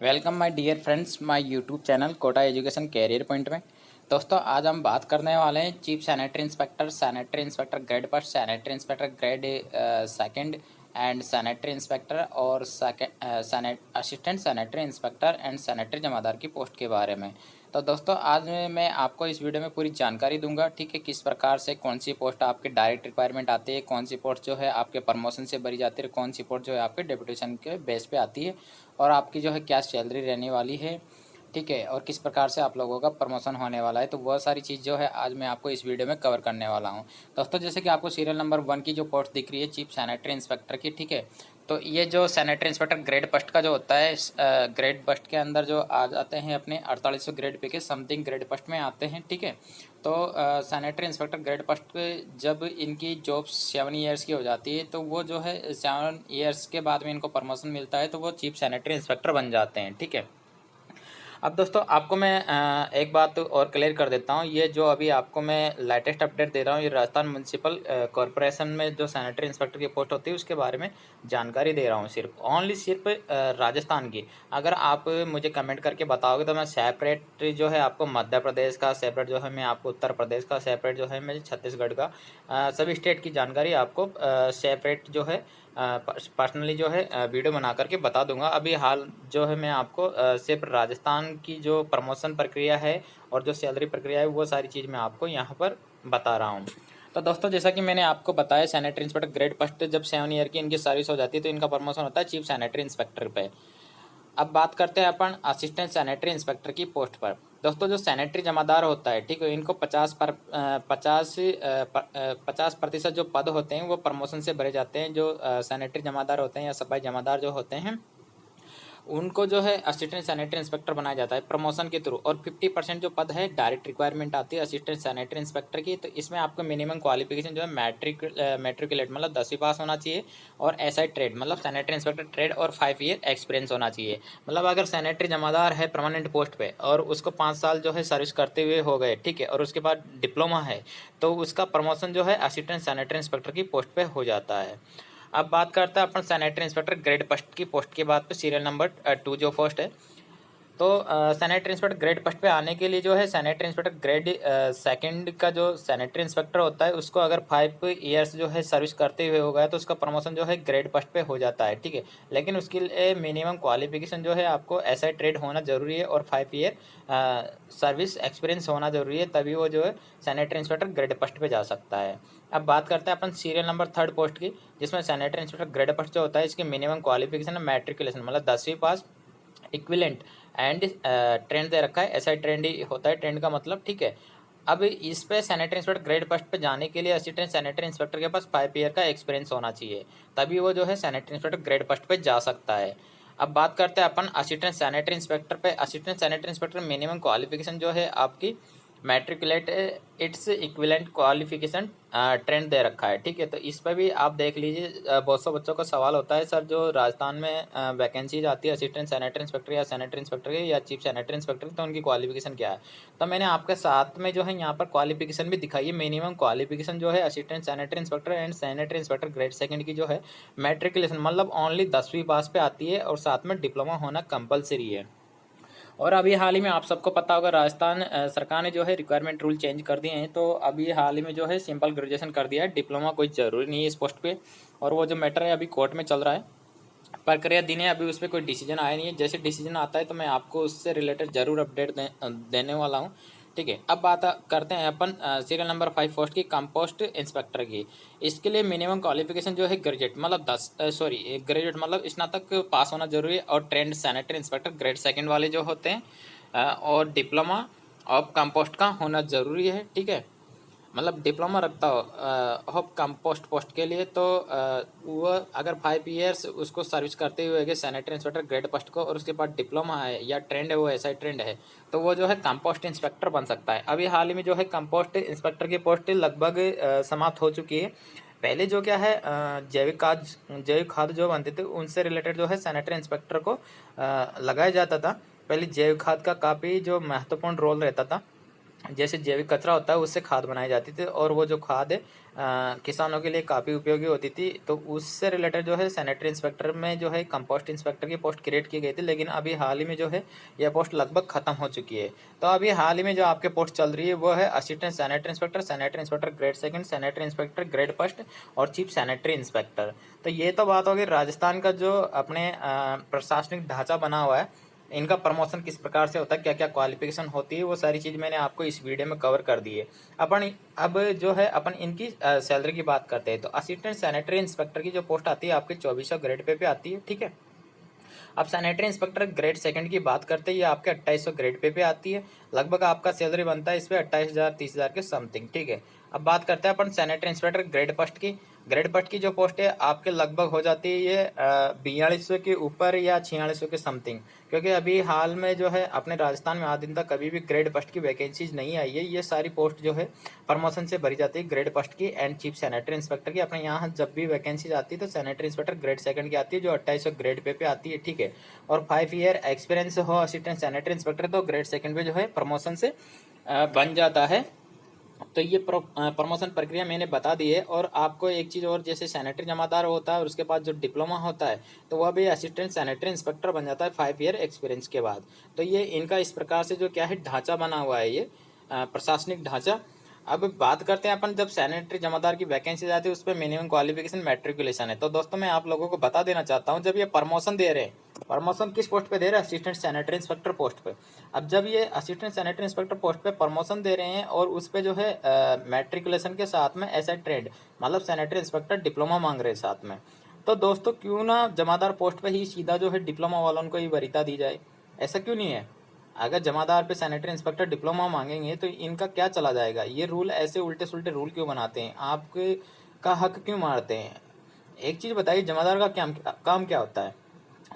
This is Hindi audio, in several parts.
Welcome my dear friends my YouTube channel Kota education career point में। दोस्तों आज हम बात करने वाले हैं chief sanitary inspector grade first, sanitary inspector grade second and sanitary inspector और assistant sanitary inspector and sanitary जमादार की पोस्ट के बारे में। तो दोस्तों आज मैं आपको इस वीडियो में पूरी जानकारी दूंगा, ठीक है। किस प्रकार से कौन सी पोस्ट आपकी डायरेक्ट रिक्वायरमेंट आती है, कौन सी पोस्ट जो है आपके प्रमोशन से भरी जाती है, कौन सी पोस्ट जो है आपके डेपुटेशन के बेस पे आती है और आपकी जो है क्या सैलरी रहने वाली है, ठीक है, और किस प्रकार से आप लोगों का प्रमोशन होने वाला है। तो वह सारी चीज़ जो है आज मैं आपको इस वीडियो में कवर करने वाला हूं। दोस्तों जैसे कि आपको सीरियल नंबर 1 की जो पोस्ट दिख रही है चीफ सैनिटरी इंस्पेक्टर की, ठीक है। तो ये जो सैनिटरी इंस्पेक्टर ग्रेड फर्स्ट का जो होता है, ग्रेड फर्स्ट के अंदर जो आ जाते हैं अपने 4800 ग्रेड पे के समथिंग ग्रेड फर्स्ट में आते हैं, ठीक है। तो सैनिटरी इंस्पेक्टर ग्रेड फर्स्ट पे जब इनकी जॉब 7 ईयर्स की हो जाती है तो वो जो है 7 ईयर्स के बाद में इनको प्रमोशन मिलता है तो वो चीफ सैनिटरी इंस्पेक्टर बन जाते हैं, ठीक है। अब दोस्तों आपको मैं एक बात और क्लियर कर देता हूँ। ये जो अभी आपको मैं लेटेस्ट अपडेट दे रहा हूँ, ये राजस्थान म्यूनसिपल कॉरपोरेशन में जो सैनिटरी इंस्पेक्टर की पोस्ट होती है उसके बारे में जानकारी दे रहा हूँ, सिर्फ राजस्थान की। अगर आप मुझे कमेंट करके बताओगे तो मैं सेपरेट जो है आपको मध्य प्रदेश का सेपरेट जो है, मैं आपको उत्तर प्रदेश का सेपरेट जो है, मैं छत्तीसगढ़ का सभी स्टेट की जानकारी आपको सेपरेट जो है पर्सनली जो है वीडियो बना करके बता दूंगा। अभी हाल जो है मैं आपको सिर्फ राजस्थान की जो प्रमोशन प्रक्रिया है और जो सैलरी प्रक्रिया है वो सारी चीज़ मैं आपको यहाँ पर बता रहा हूँ। तो दोस्तों जैसा कि मैंने आपको बताया, सैनिटरी इंस्पेक्टर ग्रेड फर्स्ट जब 7 ईयर की इनकी सर्विस हो जाती है तो इनका प्रमोशन होता है चीफ सैनिटरी इंस्पेक्टर पे। अब बात करते हैं अपन असिस्टेंट सैनिटरी इंस्पेक्टर की पोस्ट पर। दोस्तों जो सैनिटरी जमादार होता है, ठीक है, इनको 50% जो पद होते हैं वो प्रमोशन से भरे जाते हैं। जो सैनिटरी जमादार होते हैं या सफाई जमादार जो होते हैं उनको जो है असिस्टेंट सैनिटरी इंस्पेक्टर बनाया जाता है प्रमोशन के थ्रू। और 50% जो पद है डायरेक्ट रिक्वायरमेंट आती है असिस्टेंट सैनिटरी इंस्पेक्टर की। तो इसमें आपको मिनिमम क्वालिफिकेशन जो है मैट्रिकुलेट मतलब 10वीं पास होना चाहिए और एसआई ट्रेड मतलब सैनिटरी इंस्पेक्टर ट्रेड और 5 ईयर एक्सपीरियंस होना चाहिए। मतलब अगर सैनिटरी जमादार है परमानेंट पोस्ट पे और उसको 5 साल जो है सर्विस करते हुए हो गए, ठीक है, और उसके बाद डिप्लोमा है तो उसका प्रमोशन जो है असिस्टेंट सैनिटरी इंस्पेक्टर की पोस्ट पे हो जाता है। अब बात करते हैं अपन सैनिटरी इंस्पेक्टर ग्रेड फर्स्ट की पोस्ट के बाद पे सीरियल नंबर 2 जो पोस्ट है। तो सैनिटरी इंस्पेक्टर ग्रेड फर्स्ट पे आने के लिए जो है सैनिटरी इंस्पेक्टर ग्रेड सेकंड का जो सैनिटरी इंस्पेक्टर होता है उसको अगर 5 ईयर्स जो है सर्विस करते हुए हो गया तो उसका प्रमोशन जो है ग्रेड फर्स्ट पे हो जाता है, ठीक है। लेकिन उसके लिए मिनिमम क्वालिफिकेशन जो है आपको एसआई ट्रेड होना जरूरी है और 5 ईयर सर्विस एक्सपीरियंस होना जरूरी है, तभी वो जो है सैनिटरी इंस्पेक्टर ग्रेड फर्स्ट पे जा सकता है। अब बात करते हैं अपन सीरियल नंबर 3 पोस्ट की, जिसमें सैनिटरी इंस्पेक्टर ग्रेड फर्स्ट जो होता है इसकी मिनिमम क्वालिफिकेशन है मैट्रिकुलेशन मतलब 10वीं पास इक्विलेंट एंड ट्रेंड दे रखा है। ऐसा ट्रेंड ही होता है, ट्रेंड का मतलब, ठीक है। अब इस पे सैनिटरी इंस्पेक्टर ग्रेड फर्स्ट पे जाने के लिए असिस्टेंट सैनिटरी इंस्पेक्टर के पास 5 ईयर का एक्सपीरियंस होना चाहिए, तभी वो जो है सैनिटरी इंस्पेक्टर ग्रेड फर्स्ट पे जा सकता है। अब बात करते हैं अपन असिस्टेंट सैनिटरी इंस्पेक्टर पे। Assistant sanitary inspector minimum qualification जो है आपकी matriculate its equivalent qualification trained दे रखा है, ठीक है। तो इस पर भी आप देख लीजिए, बहुत से बच्चों का सवाल होता है सर जो राजस्थान में वैकेंसीज आती है असिस्टेंट सैनिटरी इंस्पेक्टर या सैनिटरी इंस्पेक्टर की या चीफ सैनिटरी इंस्पेक्टर की, तो उनकी क्वालिफिकेशन क्या है। तो मैंने आपके साथ में जो है यहाँ पर क्वालिफिकेशन भी दिखाई है। मिनिमम क्वालिफिकेशन जो है assistant sanitary inspector and sanitary inspector grade second की जो है मैट्रिकुलेशन मतलब ओनली 10वीं पास पे आती है और साथ में डिप्लोमा होना कंपलसरी है। और अभी हाल ही में आप सबको पता होगा राजस्थान सरकार ने जो है रिक्वायरमेंट रूल चेंज कर दिए हैं, तो अभी हाल ही में जो है सिंपल ग्रेजुएशन कर दिया है, डिप्लोमा कोई ज़रूरी नहीं है इस पोस्ट पे। और वो जो मैटर है अभी कोर्ट में चल रहा है, प्रक्रिया दिन है, अभी उस पर कोई डिसीजन आया नहीं है। जैसे डिसीजन आता है तो मैं आपको उससे रिलेटेड ज़रूर अपडेट देने वाला हूँ, ठीक है। अब बात करते हैं अपन सीरियल नंबर 5 पोस्ट की कंपोस्ट इंस्पेक्टर की। इसके लिए मिनिमम क्वालिफिकेशन जो है ग्रेजुएट मतलब ग्रेजुएट मतलब स्नातक पास होना जरूरी है और trend sanitary inspector grade second वाले जो होते हैं और डिप्लोमा ऑफ कंपोस्ट का होना ज़रूरी है, ठीक है। मतलब डिप्लोमा रखता हो होप कंपोस्ट पोस्ट के लिए, तो वो अगर 5 ईयर्स उसको सर्विस करते हुए गए सैनिटरी इंस्पेक्टर ग्रेड फर्स्ट को और उसके बाद डिप्लोमा है या ट्रेंड है वो ऐसा ही ट्रेंड है तो वो जो है कंपोस्ट इंस्पेक्टर बन सकता है। अभी हाल ही में जो है कंपोस्ट इंस्पेक्टर की पोस्ट लगभग समाप्त हो चुकी है। पहले जो क्या है जैविक खाद जो बनते थे उनसे रिलेटेड जो है सैनिटरी इंस्पेक्टर को लगाया जाता था। पहले जैविक खाद का काफ़ी जो महत्वपूर्ण रोल रहता था जैसे जैविक कचरा होता है उससे खाद बनाई जाती थी, और वो जो खाद है किसानों के लिए काफ़ी उपयोगी होती थी। तो उससे रिलेटेड जो है सैनिटरी इंस्पेक्टर में जो है कंपोस्ट इंस्पेक्टर की पोस्ट क्रिएट की गई थी, लेकिन अभी हाल ही में जो है यह पोस्ट लगभग ख़त्म हो चुकी है। तो अभी हाल ही में जो आपके पोस्ट चल रही है वो है assistant sanitary inspector grade second, sanitary inspector grade first और चीफ सैनिटरी इंस्पेक्टर। तो ये तो बात होगी राजस्थान का जो अपने प्रशासनिक ढांचा बना हुआ है, इनका प्रमोशन किस प्रकार से होता है, क्या क्या क्वालिफिकेशन होती है, वो सारी चीज़ मैंने आपको इस वीडियो में कवर कर दी है। अपन अब जो है अपन इनकी सैलरी की बात करते हैं। तो असिस्टेंट सैनिटरी इंस्पेक्टर की जो पोस्ट आती है आपके 2400 ग्रेड पे आती है, ठीक है। अब सैनिटरी इंस्पेक्टर ग्रेड सेकंड की बात करते हैं, ये आपके 2800 ग्रेड पे आती है। लगभग आपका सैलरी बनता है इस पर 28,000 30,000 के समथिंग, ठीक है। अब बात करते हैं अपन सैनिटरी इंस्पेक्टर ग्रेड फर्स्ट की। ग्रेड फर्स्ट की जो पोस्ट है आपके लगभग हो जाती है ये 4200 के ऊपर या 4600 के समथिंग, क्योंकि अभी हाल में जो है अपने राजस्थान में आज दिन तक कभी भी ग्रेड फर्स्ट की वैकेंसीज नहीं आई है। ये सारी पोस्ट जो है प्रमोशन से भरी जाती है, ग्रेड फर्स्ट की एंड चीफ सैनिटरी इंस्पेक्टर की। अपने यहाँ जब भी वैकेंसीज आती है तो सैनिटरी इंस्पेक्टर ग्रेड सेकंड की आती है, जो 2800 ग्रेड पे आती है, ठीक है। और 5 ईयर एक्सपीरियंस हो असिस्टेंट सैनिटरी इंस्पेक्टर तो ग्रेड सेकंड पे जो है प्रमोशन से बन जाता है। तो ये प्रमोशन प्रक्रिया मैंने बता दी है। और आपको एक चीज़ और, जैसे सैनिटरी जमादार होता है और उसके बाद जो डिप्लोमा होता है तो वह भी असिस्टेंट सैनिटरी इंस्पेक्टर बन जाता है 5 ईयर एक्सपीरियंस के बाद। तो ये इनका इस प्रकार से जो क्या है ढांचा बना हुआ है, ये प्रशासनिक ढांचा। अब बात करते हैं अपन, जब सैनिटरी जमादार की वैकेंसी आती है उस पर मिनिमम क्वालिफिकेशन मैट्रिकुलेशन है। तो दोस्तों मैं आप लोगों को बता देना चाहता हूँ, जब ये प्रमोशन दे रहे हैं, प्रमोशन किस पोस्ट पे दे रहे हैं, असिस्टेंट सैनिटरी इंस्पेक्टर पोस्ट पे। अब जब ये असिस्टेंट सैनिटरी इंस्पेक्टर पोस्ट पे प्रमोशन दे रहे हैं और उस पे जो है मैट्रिकुलेशन के साथ में ऐसा ट्रेड मतलब सैनिटरी इंस्पेक्टर डिप्लोमा मांग रहे हैं साथ में, तो दोस्तों क्यों ना जमादार पोस्ट पे ही सीधा जो है डिप्लोमा वालों को ही वरीयता दी जाए। ऐसा क्यों नहीं है? अगर जमादार पे सैनिटरी इंस्पेक्टर डिप्लोमा मांगेंगे तो इनका क्या चला जाएगा? ये रूल ऐसे उल्टे सुल्टे रूल क्यों बनाते हैं? आपके का हक क्यों मारते हैं? एक चीज़ बताइए, जमादार का क्या काम क्या होता है?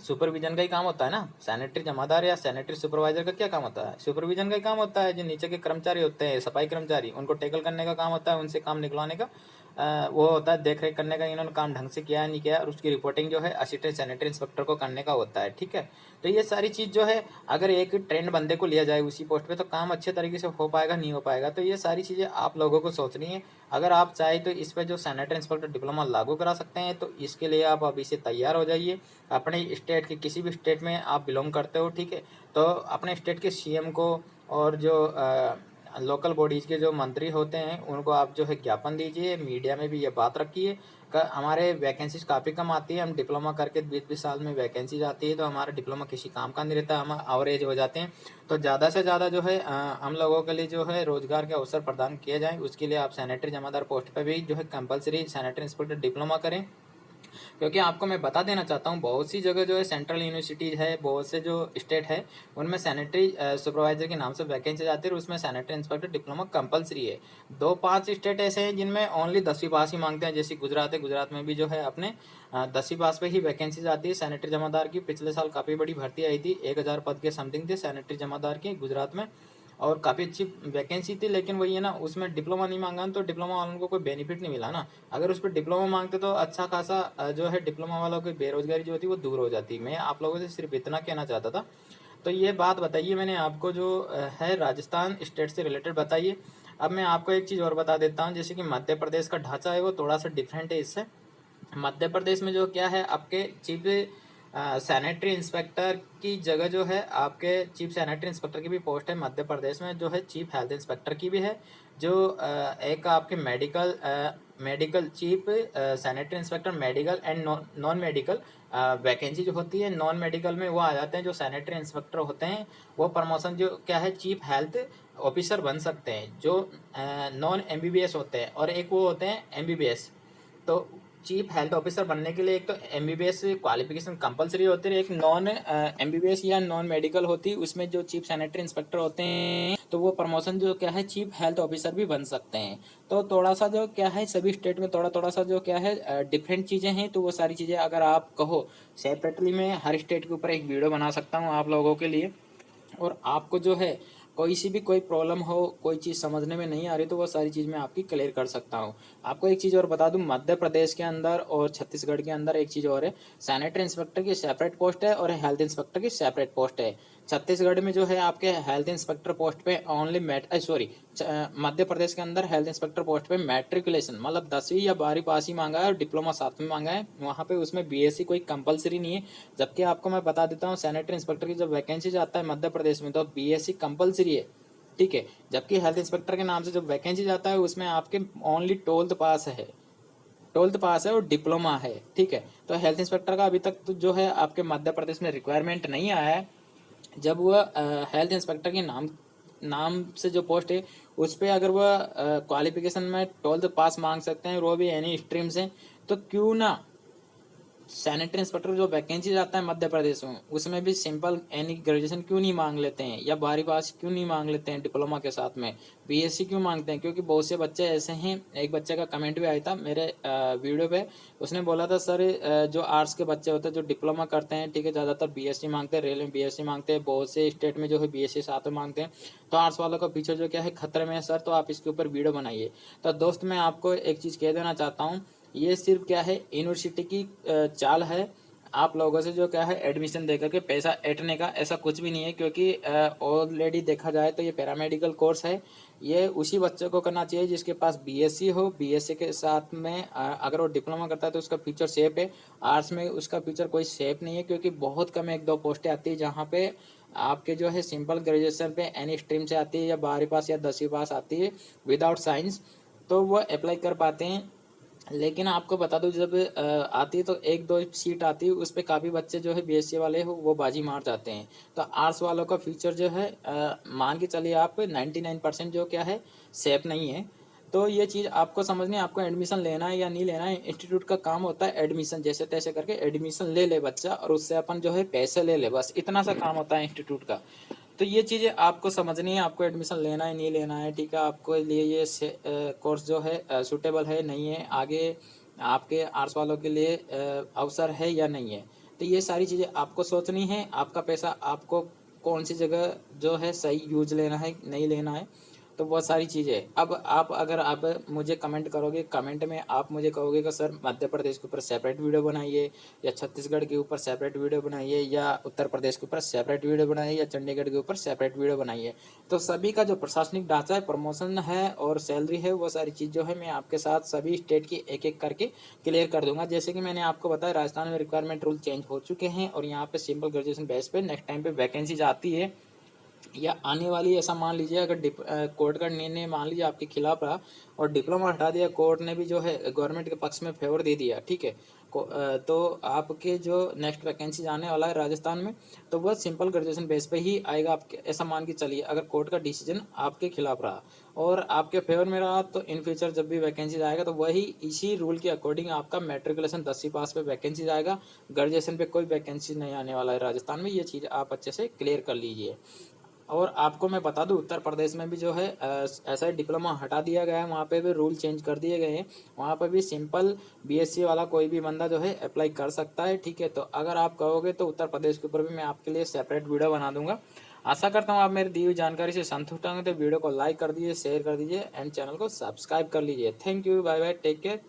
सुपरविजन का ही काम होता है ना। सैनिटरी जमादार या सैनिटरी सुपरवाइजर का क्या काम होता है? सुपरविजन का ही काम होता है। जो नीचे के कर्मचारी होते हैं, सफाई कर्मचारी, उनको टैकल करने का काम होता है, उनसे काम निकलवाने का वो होता है, देख रेख करने का इन्होंने काम ढंग से किया है नहीं किया, और उसकी रिपोर्टिंग जो है असिस्टेंट सैनिटरी इंस्पेक्टर को करने का होता है, ठीक है। तो ये सारी चीज़ जो है अगर एक ट्रेंड बंदे को लिया जाए उसी पोस्ट पे तो काम अच्छे तरीके से हो पाएगा नहीं हो पाएगा। तो ये सारी चीज़ें आप लोगों को सोचनी है। अगर आप चाहे तो इस पर जो सैनिटरी इंस्पेक्टर डिप्लोमा लागू करा सकते हैं, तो इसके लिए आप अभी से तैयार हो जाइए। अपने स्टेट के किसी भी स्टेट में आप बिलोंग करते हो, ठीक है, तो अपने स्टेट के सीएम को और जो लोकल बॉडीज़ के जो मंत्री होते हैं उनको आप जो है ज्ञापन दीजिए, मीडिया में भी ये बात रखिए। हमारे वैकेंसीज काफ़ी कम आती है, हम डिप्लोमा करके 20-20 साल में वैकेंसीज आती है तो हमारा डिप्लोमा किसी काम का नहीं रहता, हम अवरेज हो जाते हैं। तो ज़्यादा से ज़्यादा जो है हम लोगों के लिए जो है रोज़गार के अवसर प्रदान किए जाएँ, उसके लिए आप सैनिटरी जमादार पोस्ट पर भी जो है कंपलसरी सैनिटरी इंस्पेक्टर डिप्लोमा करें। क्योंकि आपको मैं बता देना चाहता हूँ, बहुत सी जगह जो है सेंट्रल यूनिवर्सिटीज़ है, बहुत से जो स्टेट है उनमें सैनिटरी सुपरवाइजर के नाम से वैकेंसी आती है और उसमें सैनिटरी इंस्पेक्टर डिप्लोमा कंपलसरी है। 2-5 स्टेट ऐसे हैं जिनमें ओनली 10वीं पास ही मांगते हैं, जैसे गुजरात है। गुजरात में भी जो है अपने 10वीं पास पे ही वैकेंसीज आती है सैनिटरी जमादार की। पिछले साल काफ़ी बड़ी भर्ती आई थी, 1000 पद के समथिंग थे सैनिटरी जमादार की गुजरात में, और काफ़ी अच्छी वैकेंसी थी। लेकिन वही है ना, उसमें डिप्लोमा नहीं मांगा तो डिप्लोमा वालों को कोई बेनिफिट नहीं मिला ना। अगर उस पर डिप्लोमा मांगते तो अच्छा खासा जो है डिप्लोमा वालों की बेरोजगारी जो होती वो दूर हो जाती। मैं आप लोगों से सिर्फ इतना कहना चाहता था। तो ये बात बताइए मैंने आपको, जो है राजस्थान स्टेट से रिलेटेड बताइए। अब मैं आपको एक चीज़ और बता देता हूँ, जैसे कि मध्य प्रदेश का ढांचा है वो थोड़ा सा डिफरेंट है इससे। मध्य प्रदेश में जो क्या है, आपके चीफ सैनिटरी इंस्पेक्टर की जगह जो है आपके चीफ सैनिटरी इंस्पेक्टर की भी पोस्ट है मध्य प्रदेश में, जो है चीफ हेल्थ इंस्पेक्टर की भी है। जो एक आपके medical chief sanitary inspector medical and non medical vacancy जो होती है, नॉन मेडिकल में वो आ जाते हैं। जो सैनिटरी इंस्पेक्टर होते हैं वो प्रमोशन जो क्या है चीफ हेल्थ ऑफिसर बन सकते हैं, जो नॉन एमबीबीएस होते हैं, और एक वो होते हैं एमबीबीएस। तो चीफ हेल्थ ऑफिसर बनने के लिए एक तो एमबीबीएस क्वालिफिकेशन कंपलसरी होती है, एक नॉन एमबीबीएस या नॉन मेडिकल होती है। उसमें जो चीफ सैनिटरी इंस्पेक्टर होते हैं तो वो प्रमोशन जो क्या है चीफ हेल्थ ऑफिसर भी बन सकते हैं। तो थोड़ा सा जो क्या है सभी स्टेट में थोड़ा थोड़ा सा जो क्या है डिफरेंट चीज़ें हैं। तो वो सारी चीज़ें अगर आप कहो सेपरेटली मैं हर स्टेट के ऊपर एक वीडियो बना सकता हूँ आप लोगों के लिए, और आपको जो है कोई सी भी कोई प्रॉब्लम हो, कोई चीज़ समझने में नहीं आ रही, तो वो सारी चीज़ मैं आपकी क्लियर कर सकता हूँ। आपको एक चीज़ और बता दूँ, मध्य प्रदेश के अंदर और छत्तीसगढ़ के अंदर एक चीज़ और है, सैनिटरी इंस्पेक्टर की सेपरेट पोस्ट है और हेल्थ इंस्पेक्टर की सेपरेट पोस्ट है। छत्तीसगढ़ में जो है आपके हेल्थ इंस्पेक्टर पोस्ट पे ओनली मध्य प्रदेश के अंदर हेल्थ इंस्पेक्टर पोस्ट पे मैट्रिकुलेशन मतलब 10वीं या 12वीं पास ही मांगा है और डिप्लोमा साथ में मांगा है। वहाँ पे उसमें बीएससी कोई कंपलसरी नहीं है। जबकि आपको मैं बता देता हूँ, सैनिटरी इंस्पेक्टर की जब वैकेंसी जाता है मध्य प्रदेश में तो बीएससी कंपलसरी है, ठीक है। जबकि हेल्थ इंस्पेक्टर के नाम से जब वैकेंसी जाता है उसमें आपके ओनली 12th पास है और डिप्लोमा है, ठीक है। तो हेल्थ इंस्पेक्टर का अभी तक तो जो है आपके मध्य प्रदेश में रिक्वायरमेंट नहीं आया है। जब वह हेल्थ इंस्पेक्टर के नाम नाम से जो पोस्ट है उस पर अगर वह क्वालिफिकेशन में 12th पास मांग सकते हैं, वो भी एनी स्ट्रीम से, तो क्यों ना सैनिटरी इंस्पेक्टर जो वैकेंसी जाता है मध्य प्रदेश में उसमें भी सिंपल एनी ग्रेजुएशन क्यों नहीं मांग लेते हैं, या 12वीं पास क्यों नहीं मांग लेते हैं डिप्लोमा के साथ में, बीएससी क्यों मांगते हैं। क्योंकि बहुत से बच्चे ऐसे हैं, एक बच्चे का कमेंट भी आया था मेरे वीडियो पे, उसने बोला था सर जो आर्ट्स के बच्चे होते हैं जो डिप्लोमा करते हैं, ठीक है, ज़्यादातर बीएससी मांगते हैं, रेलवे में बीएससी मांगते हैं, बहुत से स्टेट में जो है बीएससी साथ में मांगते हैं, तो आर्ट्स वालों का फ्यूचर जो क्या है खतरे में है सर, तो आप इसके ऊपर वीडियो बनाइए। तो दोस्त मैं आपको एक चीज़ कह देना चाहता हूँ, ये सिर्फ क्या है यूनिवर्सिटी की चाल है आप लोगों से जो क्या है एडमिशन देकर के पैसा ऐंठने का, ऐसा कुछ भी नहीं है। क्योंकि ऑलरेडी देखा जाए तो ये पैरामेडिकल कोर्स है, ये उसी बच्चे को करना चाहिए जिसके पास बीएससी हो, बीएससी के साथ में अगर वो डिप्लोमा करता है तो उसका फ्यूचर सेफ है। आर्ट्स में उसका फ्यूचर कोई सेफ नहीं है, क्योंकि बहुत कम 1-2 पोस्टें आती है जहाँ पे आपके जो है सिंपल ग्रेजुएशन पे एनी स्ट्रीम से आती है, या 12वीं पास या 10वीं पास आती है विदाउट साइंस, तो वो अप्लाई कर पाते हैं। लेकिन आपको बता दूं जब आती है तो 1-2 सीट आती है, उस पर काफ़ी बच्चे जो है बीएससी वाले हो वो बाजी मार जाते हैं। तो आर्ट्स वालों का फ्यूचर जो है मान के चलिए आप 99% जो क्या है सेफ नहीं है। तो ये चीज़ आपको समझनी है, आपको एडमिशन लेना है या नहीं लेना है। इंस्टीट्यूट का काम होता है एडमिशन, जैसे तैसे करके एडमिशन ले ले बच्चा और उससे अपन जो है पैसे ले ले, बस इतना सा काम होता है इंस्टीट्यूट का। तो ये चीज़ें आपको समझनी है, आपको एडमिशन लेना है नहीं लेना है, ठीक है, आपको लिए ये कोर्स जो है सूटेबल है नहीं है, आगे आपके आर्ट्स वालों के लिए अवसर है या नहीं है। तो ये सारी चीज़ें आपको सोचनी है, आपका पैसा आपको कौन सी जगह जो है सही यूज लेना है नहीं लेना है, तो बहुत सारी चीज़ें। अब आप अगर आप मुझे कमेंट करोगे, कमेंट में आप मुझे कहोगे कि सर मध्य प्रदेश के ऊपर सेपरेट वीडियो बनाइए, या छत्तीसगढ़ के ऊपर सेपरेट वीडियो बनाइए, या उत्तर प्रदेश के ऊपर सेपरेट वीडियो बनाइए, या चंडीगढ़ के ऊपर सेपरेट वीडियो बनाइए, तो सभी का जो प्रशासनिक ढांचा है, प्रमोशन है और सैलरी है, वो सारी चीज़ जो है मैं आपके साथ सभी स्टेट की एक एक करके क्लियर कर दूंगा। जैसे कि मैंने आपको बताया राजस्थान में रिक्वायरमेंट रूल चेंज हो चुके हैं और यहाँ पे सिंपल ग्रेजुएशन बेस पे नेक्स्ट टाइम पे वैकेंसीज आती है या आने वाली, ऐसा मान लीजिए अगर कोर्ट का निर्णय मान लीजिए आपके खिलाफ रहा और डिप्लोमा हटा दिया, कोर्ट ने भी जो है गवर्नमेंट के पक्ष में फेवर दे दिया, ठीक है, तो आपके जो नेक्स्ट वैकेंसी आने वाला है राजस्थान में, तो वह सिंपल ग्रेजुएशन बेस पे ही आएगा। आपके ऐसा मान के चलिए अगर कोर्ट का डिसीजन आपके खिलाफ रहा और आपके फेवर में रहा, तो इन फ्यूचर जब भी वैकेंसी आएगा तो वही इसी रूल के अकॉर्डिंग आपका मैट्रिकुलेशन 10वीं पास पे वैकेंसी आएगा, ग्रेजुएशन पे कोई वैकेंसी नहीं आने वाला है राजस्थान में। ये चीज़ आप अच्छे से क्लियर कर लीजिए। और आपको मैं बता दूं उत्तर प्रदेश में भी जो है ऐसा ही डिप्लोमा हटा दिया गया है, वहाँ पे भी रूल चेंज कर दिए गए हैं, वहाँ पे भी सिंपल बीएससी वाला कोई भी बंदा जो है अप्लाई कर सकता है, ठीक है। तो अगर आप कहोगे तो उत्तर प्रदेश के ऊपर भी मैं आपके लिए सेपरेट वीडियो बना दूंगा। आशा करता हूँ आप मेरी दी हुई जानकारी से संतुष्ट होंगे, तो वीडियो को लाइक कर दीजिए, शेयर कर दीजिए एंड चैनल को सब्सक्राइब कर लीजिए। Thank you, bye bye, take care.